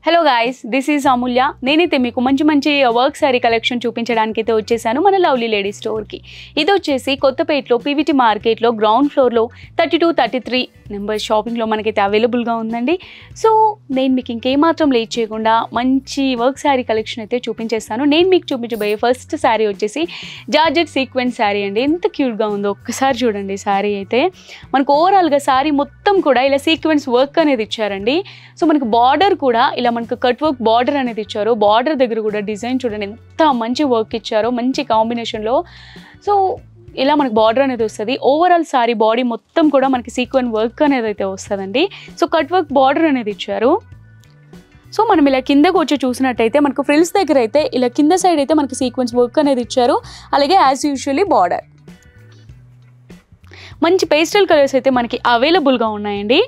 Hello guys, this is అమూల్య. నేనైతే మీకు మంచి వర్క్ సారీ కలెక్షన్ చూపించడానికి అయితే వచ్చేసాను మన లవ్లీ లేడీ స్టోర్కి. ఇది వచ్చేసి కొత్తపేటలో పీవీటీ మార్కెట్లో గ్రౌండ్ ఫ్లోర్లో 32, 33 నెంబర్ షాపింగ్లో మనకైతే అవైలబుల్గా ఉందండి. సో నేను మీకు ఇంకేమాత్రం లేట్ చేయకుండా మంచి వర్క్ శారీ కలెక్షన్ అయితే చూపించేస్తాను. నేను మీకు చూపించబోయే ఫస్ట్ శారీ వచ్చేసి జార్జెట్ సీక్వెన్స్ శారీ అండి. ఎంత క్యూట్గా ఉందో ఒక్కసారి చూడండి. శారీ అయితే మనకు ఓవరాల్గా శారీ మొత్తం కూడా ఇలా సీక్వెన్స్ వర్క్ అనేది ఇచ్చారండి. సో మనకు బార్డర్ కూడా ఇలా మనకు కట్ వర్క్ బార్డర్ అనేది ఇచ్చారు. బార్డర్ దగ్గర కూడా డిజైన్ చూడండి ఎంత మంచి వర్క్ ఇచ్చారో, మంచి కాంబినేషన్లో. సో ఇలా మనకు బార్డర్ అనేది వస్తుంది. ఓవరాల్ సారీ బాడీ మొత్తం కూడా మనకి సీక్వెన్ వర్క్ అనేది అయితే వస్తుందండి. సో కట్ వర్క్ బార్డర్ అనేది ఇచ్చారు. సో మనం ఇలా కిందకు వచ్చి చూసినట్టయితే మనకు ఫ్రిల్స్ దగ్గర అయితే ఇలా కింద సైడ్ అయితే మనకి సీక్వెన్స్ వర్క్ అనేది ఇచ్చారు. అలాగే యాజ్ యూజువల్లీ బార్డర్ మంచి పేస్టల్ కలర్స్ అయితే మనకి అవైలబుల్గా ఉన్నాయండి.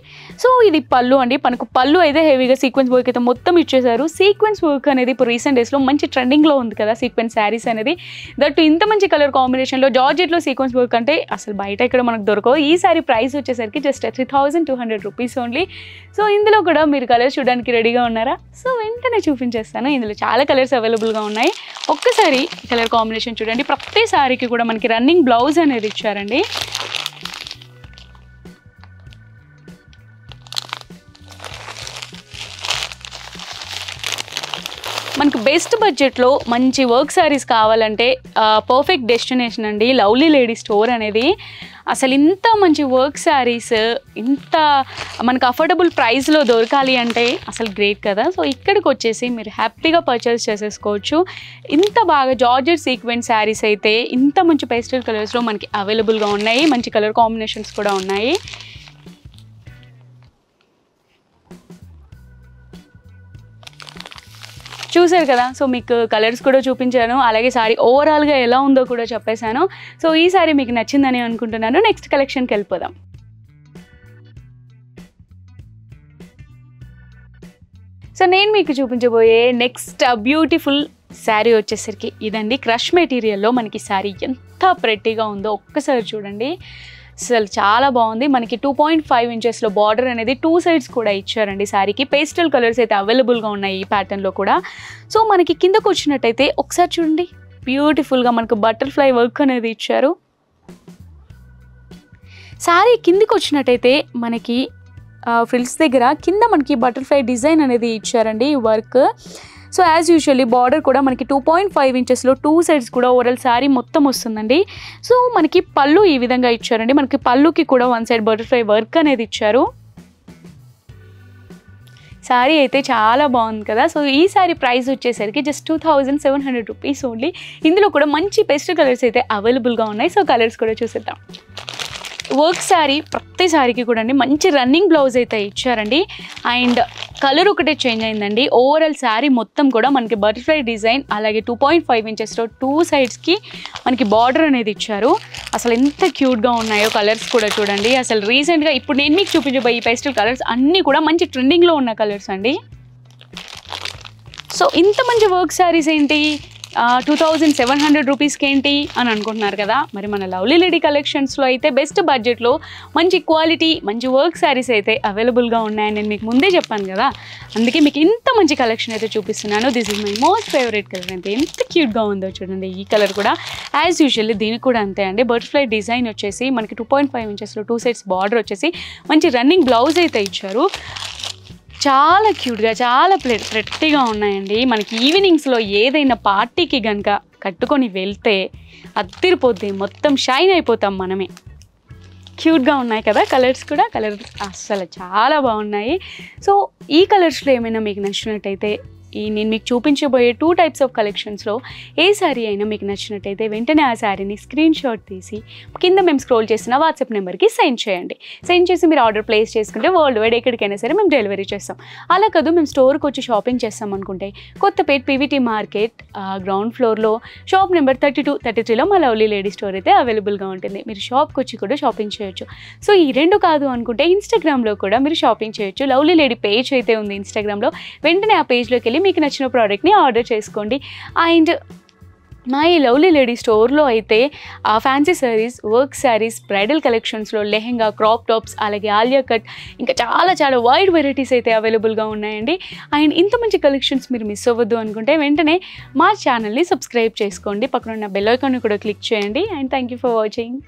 సో ఇది పళ్ళు అండి. మనకు పళ్ళు అయితే హెవీగా సీక్వెన్స్ వర్క్ అయితే మొత్తం ఇచ్చేసారు. సీక్వెన్స్ వర్క్ అనేది ఇప్పుడు రీసెంట్ డేస్లో మంచి ట్రెండింగ్లో ఉంది కదా సీక్వెన్స్ శారీస్ అనేది. దట్ ఇంత మంచి కలర్ కాంబినేషన్లో జార్జెట్లో సీక్వెన్స్ వర్క్ అంటే అసలు బయట ఇక్కడ మనకు దొరకవు. ఈ సారీ ప్రైస్ వచ్చేసరికి జస్ట్ 3200 రూపీస్ ఓన్లీ. సో ఇందులో కూడా మీరు కలర్స్ చూడడానికి రెడీగా ఉన్నారా? సో వెంటనే చూపించేస్తాను. ఇందులో చాలా కలర్స్ అవైలబుల్గా ఉన్నాయి. ఒక్కసారి కలర్ కాంబినేషన్ చూడండి. ప్రతి సారీకి కూడా మనకి రన్నింగ్ బ్లౌజ్ అనేది ఇచ్చారండి. మనకు బెస్ట్ బడ్జెట్లో మంచి వర్క్ శారీస్ కావాలంటే పర్ఫెక్ట్ డెస్టినేషన్ అండి లవ్లీ లేడీ స్టోర్ అనేది. అసలు ఇంత మంచి వర్క్ శారీస్ ఇంత మనకు అఫోర్డబుల్ ప్రైస్లో దొరకాలి అంటే అసలు గ్రేట్ కదా. సో ఇక్కడికి వచ్చేసి మీరు హ్యాపీగా పర్చేస్ చేసేసుకోవచ్చు. ఇంత బాగా జార్జెట్ సీక్వెన్స్ శారీస్ అయితే ఇంత మంచి పేస్టల్ కలర్స్లో మనకి అవైలబుల్గా ఉన్నాయి. మంచి కలర్ కాంబినేషన్స్ కూడా ఉన్నాయి. చూసారు కదా. సో మీకు కలర్స్ కూడా చూపించాను, అలాగే సారీ ఓవరాల్గా ఎలా ఉందో కూడా చెప్పేశాను. సో ఈ సారీ మీకు నచ్చిందని అనుకుంటున్నాను. నెక్స్ట్ కలెక్షన్కి వెళ్ళిపోదాం. సో నేను మీకు చూపించబోయే నెక్స్ట్ బ్యూటిఫుల్ శారీ వచ్చేసరికి ఇదండి. క్రష్ మెటీరియల్లో మనకి శారీ ఎంత ప్రెట్టీగా ఉందో ఒక్కసారి చూడండి. అసలు చాలా బాగుంది. మనకి 2.5 ఇంచెస్లో బార్డర్ అనేది 2 సైడ్స్ కూడా ఇచ్చారండి. శారీకి పేస్టల్ కలర్స్ అయితే అవైలబుల్గా ఉన్నాయి ఈ ప్యాటర్న్లో కూడా. సో మనకి కిందకు వచ్చినట్టయితే ఒకసారి చూడండి, బ్యూటిఫుల్గా మనకు బటర్ఫ్లై వర్క్ అనేది ఇచ్చారు. శారీ కిందికి వచ్చినట్టయితే మనకి ఫ్రిల్స్ దగ్గర కింద మనకి బటర్ఫ్లై డిజైన్ అనేది ఇచ్చారండి ఈ work. So as usually border కూడా మనకి 2.5 ఇంచెస్లో 2 సైడ్స్ కూడా ఓవరాల్ శారీ మొత్తం వస్తుందండి. సో మనకి పళ్ళు ఈ విధంగా ఇచ్చారండి. మనకి పళ్ళుకి కూడా 1 సైడ్ బటర్ఫ్లై వర్క్ అనేది ఇచ్చారు. శారీ అయితే చాలా బాగుంది కదా. సో ఈ శారీ ప్రైస్ వచ్చేసరికి జస్ట్ 2700 రూపీస్ ఓన్లీ. ఇందులో కూడా మంచి పేస్టల్ కలర్స్ అయితే అవైలబుల్గా ఉన్నాయి. సో కలర్స్ కూడా చూసేద్దాం. వర్క్ శారీ ప్రతి శారీకి కూడా అండి మంచి రన్నింగ్ బ్లౌజ్ అయితే ఇచ్చారండి. అండ్ కలర్ ఒకటే చేంజ్ అయిందండి. ఓవరాల్ శారీ మొత్తం కూడా మనకి బటర్ఫ్లై డిజైన్, అలాగే 2.5 ఇంచెస్లో 2 సైడ్స్కి మనకి బార్డర్ అనేది ఇచ్చారు. అసలు ఎంత క్యూట్గా ఉన్నాయో కలర్స్ కూడా చూడండి. అసలు రీసెంట్గా ఇప్పుడు నేను మీకు చూపించబోయే ఈ పేస్టల్ కలర్స్ అన్నీ కూడా మంచి ట్రెండింగ్లో ఉన్న కలర్స్ అండి. సో ఇంత మంచి వర్క్ శారీస్ ఏంటి 2700 రూపీస్కి ఏంటి అని అనుకుంటున్నారు కదా. మరి మన లవ్లీ లేడీ కలెక్షన్స్లో అయితే బెస్ట్ బడ్జెట్లో మంచి క్వాలిటీ మంచి వర్క్ శారీస్ అయితే అవైలబుల్గా ఉన్నాయని నేను మీకు ముందే చెప్పాను కదా. అందుకే మీకు ఇంత మంచి కలెక్షన్ అయితే చూపిస్తున్నాను. This is my most favourite colour. అంటే ఎంత క్యూట్గా ఉందో చూడండి. ఈ కలర్ కూడా యాజ్ యూజువల్లీ దీనికి కూడా అంతే అండి. బటర్ఫ్లై డిజైన్ వచ్చేసి మనకి 2.5 ఇంచెస్లో 2 సైడ్స్ బార్డర్ వచ్చేసి మంచి రన్నింగ్ బ్లౌజ్ అయితే ఇచ్చారు. చాలా క్యూట్గా చాలా ప్రెట్టిగా ఉన్నాయండి. మనకి ఈవినింగ్స్లో ఏదైనా పార్టీకి కనుక కట్టుకొని వెళ్తే అదిరిపోద్ది, మొత్తం షైన్ అయిపోతాం మనమే. క్యూట్గా ఉన్నాయి కదా కలర్స్ కూడా. కలర్ అస్సలు చాలా బాగున్నాయి. సో ఈ కలర్స్లో ఏమైనా మీకు నచ్చినట్టయితే నేను మీకు చూపించబోయే 2 టైప్స్ ఆఫ్ కలెక్షన్స్లో ఏ శారీ అయినా మీకు నచ్చినట్టయితే వెంటనే ఆ శారీని స్క్రీన్ షాట్ తీసి కింద మేము స్క్రోల్ చేసిన వాట్సాప్ నెంబర్కి సెండ్ చేయండి. సెండ్ చేసి మీరు ఆర్డర్ ప్లేస్ చేసుకుంటే వరల్డ్ వైడ్ ఎక్కడికైనా సరే మేము డెలివరీ చేస్తాం. అలా కాదు మేము స్టోర్కి వచ్చి షాపింగ్ చేస్తాం అనుకుంటే కొత్తపేట పీవీటీ మార్కెట్ గ్రౌండ్ ఫ్లోర్లో షాప్ నెంబర్ 32, 33లో మా లవ్లీ లేడీ స్టోర్ అయితే అవైలబుల్గా ఉంటుంది. మీరు షాప్కి వచ్చి కూడా షాపింగ్ చేయొచ్చు. సో ఈ రెండు కాదు అనుకుంటే ఇన్స్టాగ్రామ్లో కూడా మీరు షాపింగ్ చేయొచ్చు. లవ్లీ లేడీ పేజ్ అయితే ఉంది ఇన్స్టాగ్రామ్లో. వెంటనే ఆ పేజ్లోకి వెళ్ళి మీకు నచ్చిన ప్రోడక్ట్ని ఆర్డర్ చేసుకోండి. అండ్ మా ఈ లవ్లీ లేడీ స్టోర్లో అయితే fancy saris, work saris, bridal కలెక్షన్స్లో లెహెంగా, క్రాప్ టాప్స్, అలాగే ఆలియా కట్, ఇంకా చాలా చాలా వైడ్ వెరైటీస్ అయితే అవైలబుల్గా ఉన్నాయండి. అండ్ ఇంత మంచి కలెక్షన్స్ మీరు మిస్ అవ్వద్దు అనుకుంటే వెంటనే మా ఛానల్ని సబ్స్క్రైబ్ చేసుకోండి, పక్కన ఉన్న బెల్ ఐకాన్ని కూడా క్లిక్ చేయండి. And thank you for watching.